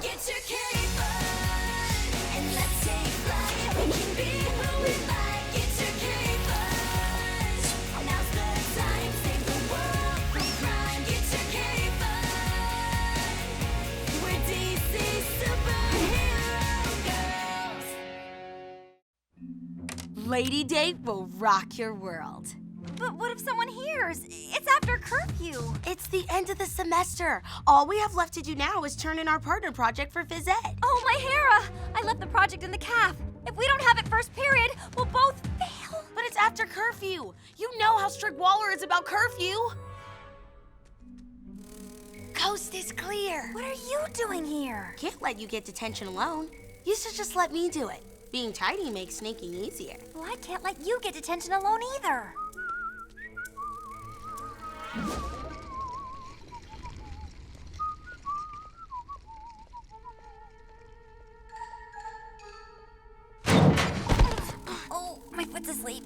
Get your cape on, and let's take flight. We can be who we like. Get your cape on. Now's the time. Save the world from crime. Get your cape on. We're DC superhero girls. Lady Date will rock your world. But what if someone hears? It's after curfew. It's the end of the semester. All we have left to do now is turn in our partner project for phys ed. Oh, my Hera! I left the project in the caf. If we don't have it first period, we'll both fail. But it's after curfew. You know how strict Waller is about curfew. Coast is clear. What are you doing here? Can't let you get detention alone. You should just let me do it. Being tidy makes sneaking easier. Well, I can't let you get detention alone either. Oh, my foot's asleep.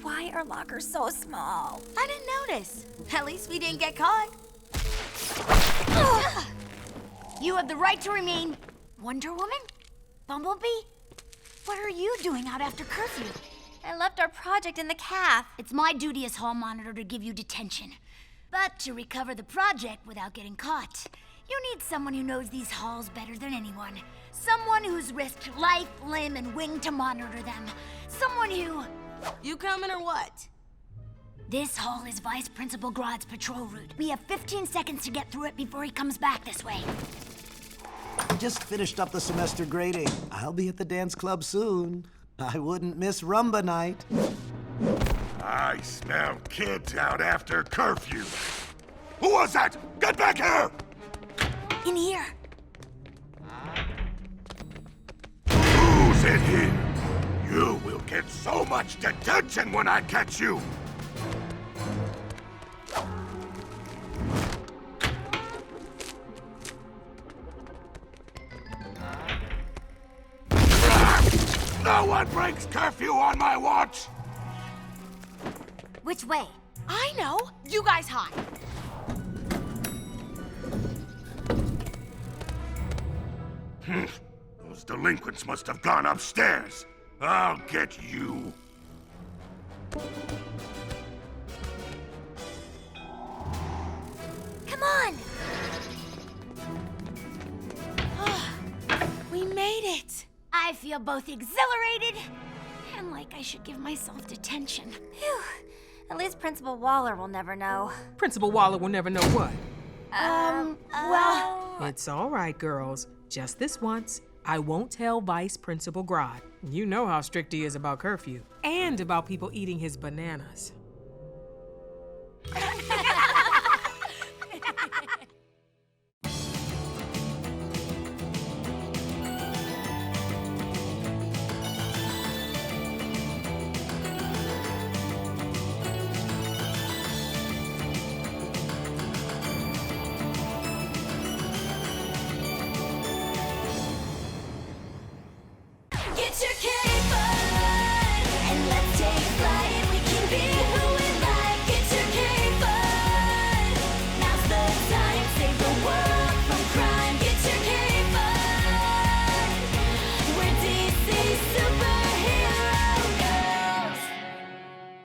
Why are lockers so small? I didn't notice. At least we didn't get caught. You have the right to remain. Wonder Woman? Bumblebee? What are you doing out after curfew? I left our project in the caf. It's my duty as hall monitor to give you detention. But to recover the project without getting caught, you need someone who knows these halls better than anyone. Someone who's risked life, limb, and wing to monitor them. Someone who... You coming or what? This hall is Vice Principal Grodd's patrol route. We have 15 seconds to get through it before he comes back this way. Just finished up the semester grading. I'll be at the dance club soon. I wouldn't miss Rumba night. I smell kids out after curfew. Who was that? Get back here! In here. Who's in here? You will get so much detention when I catch you. No one breaks curfew on my watch! Which way? I know. You guys hide. Those delinquents must have gone upstairs. I'll get you. Come on! We made it. I feel both exhilarated and like I should give myself detention. Phew. At least Principal Waller will never know. Principal Waller will never know what. Well... It's all right, girls. Just this once. I won't tell Vice Principal Grodd. You know how strict he is about curfew and about people eating his bananas. Get your cape